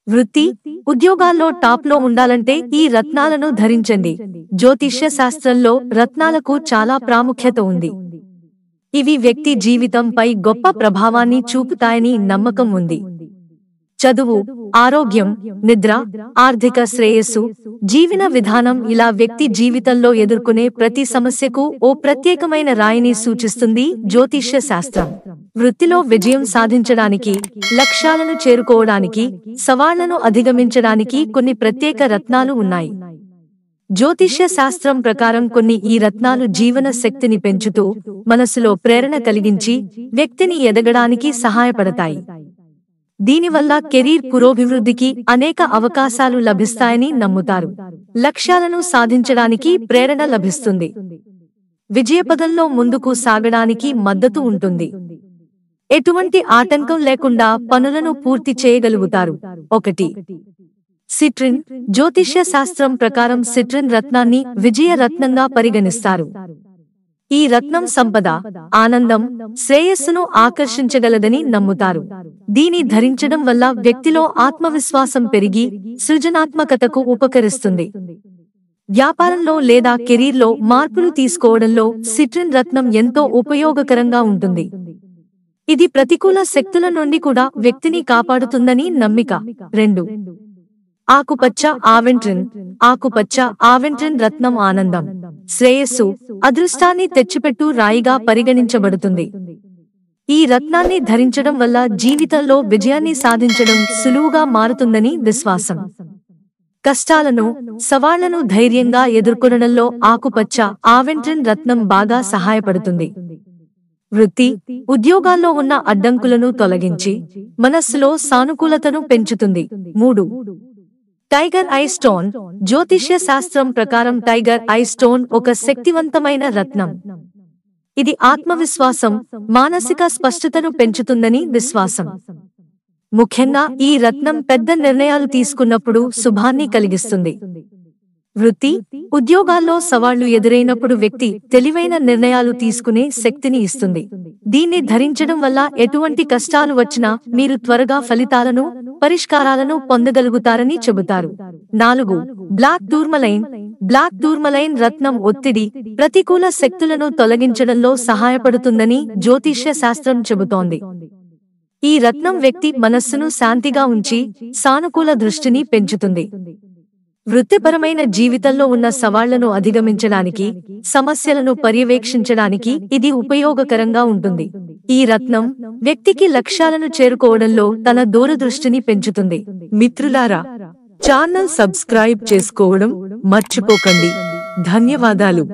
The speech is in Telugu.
వృత్తి, ఉద్యోగాల్లో టాప్లో ఉండాలంటే ఈ రత్నాలను ధరించండి. జ్యోతిష్య శాస్త్రంలో రత్నాలకు చాలా ప్రాముఖ్యత ఉంది. ఇవి వ్యక్తి జీవితంపై గొప్ప ప్రభావాన్ని చూపుతాయని నమ్మకం ఉంది. చదువు, ఆరోగ్యం, నిద్ర, ఆర్థిక శ్రేయస్సు, జీవన విధానం ఇలా వ్యక్తి జీవితంలో ఎదుర్కొనే ప్రతి సమస్యకు ఓ ప్రత్యేకమైన రాయిని సూచిస్తుంది జ్యోతిష్య శాస్త్రం. వృత్తిలో విజయం సాధించడానికి, లక్ష్యాలను చేరుకోవడానికి, సవాళ్లను అధిగమించడానికి కొన్ని ప్రత్యేక రత్నాలు ఉన్నాయి. జ్యోతిష్య శాస్త్రం ప్రకారం కొన్ని ఈ రత్నాలు జీవన శక్తిని పెంచుతూ, మనసులో ప్రేరణ కలిగించి, వ్యక్తిని ఎదగడానికి సహాయపడతాయి. దీనివల్ల కెరీర్ పురోభివృద్ధికి అనేక అవకాశాలు లభిస్తాయని నమ్ముతారు. లక్ష్యాలను సాధించడానికి ప్రేరణ లభిస్తుంది. విజయపథంలో ముందుకు సాగడానికి మద్దతు ఉంటుంది. ఎటువంటి ఆటంకం లేకుండా పనులను పూర్తి చేయగలుగుతారు. 1. సిట్రిన్. జ్యోతిష్య శాస్త్రం ప్రకారం సిట్రిన్ రత్నాన్ని విజయ రత్నంగా పరిగణిస్తారు. ఈ రత్నం సంపద, ఆనందం, శ్రేయస్సును ఆకర్షించగలదని నమ్ముతారు. దీని ధరించడం వల్ల వ్యక్తిలో ఆత్మవిశ్వాసం పెరిగి సృజనాత్మకతకు ఉపకరిస్తుంది. వ్యాపారంలో లేదా కెరీర్లో మార్పులు తీసుకోవడంలో సిట్రిన్ రత్నం ఎంతో ఉపయోగకరంగా ఉంటుంది. ఇది ప్రతికూల శక్తుల నుండి కూడా వ్యక్తిని కాపాడుతుందని నమ్మిక. 2. ఆకుపచ్చ ఆవెంట్రిన్. ఆకుపచ్చ ఆవెంట్రిన్ రత్నం ఆనందం, శ్రేయస్సు, అదృష్టాన్ని తెచ్చిపెట్టు రాయిగా పరిగణించబడుతుంది. ఈ రత్నాన్ని ధరించడం వల్ల జీవితంలో విజయాన్ని సాధించడం సులువుగా మారుతుందని విశ్వాసం. కష్టాలను, సవాళ్లను ధైర్యంగా ఎదుర్కొనడంలో ఆకుపచ్చ ఆవెంట్రిన్ రత్నం బాగా సహాయపడుతుంది. వృత్తి, ఉద్యోగాల్లో ఉన్న అడ్డంకులను తొలగించి, మనస్సులో సానుకూలతను పెంచుతుంది. 3. Tiger I stone. జ్యోతిష్య శాస్త్రం ప్రకారం టైగర్ ఐ స్టోన్ ఒక శక్తివంతమైన రత్నం. ఇది ఆత్మవిశ్వాసం, మానసిక స్పష్టతను పెంచుతుందని విశ్వాసం. ముఖ్యంగా ఈ రత్నం పెద్ద నిర్ణయాలు తీసుకున్నప్పుడు శుభాన్ని కలిగిస్తుంది. వృత్తి, ఉద్యోగాల్లో సవాళ్లు ఎదురైనప్పుడు వ్యక్తి తెలివైన నిర్ణయాలు తీసుకునే శక్తిని ఇస్తుంది. దీన్ని ధరించడం వల్ల ఎటువంటి కష్టాలు వచ్చినా మీరు త్వరగా ఫలితాలను, పరిష్కారాలను పొందగలుగుతారని చెబుతారు. 4. Black tourmaline. బ్లాక్ టూర్మలైన్ రత్నం ఒత్తిడి, ప్రతికూల శక్తులను తొలగించడంలో సహాయపడుతుందని జ్యోతిష్య శాస్త్రం చెబుతోంది. ఈ రత్నం వ్యక్తి మనస్సును శాంతిగా ఉంచి సానుకూల దృష్టిని పెంచుతుంది. వృత్తిపరమైన జీవితంలో ఉన్న సవాళ్లను అధిగమించడానికి, సమస్యలను పర్యవేక్షించడానికి ఇది ఉపయోగకరంగా ఉంటుంది. ఈ రత్నం వ్యక్తికి లక్ష్యాలను చేరుకోవడంలో తన దూరదృష్టిని పెంచుతుంది. మిత్రులారా, ఛానల్ సబ్స్క్రైబ్ చేసుకోవడం మర్చిపోకండి. ధన్యవాదాలు.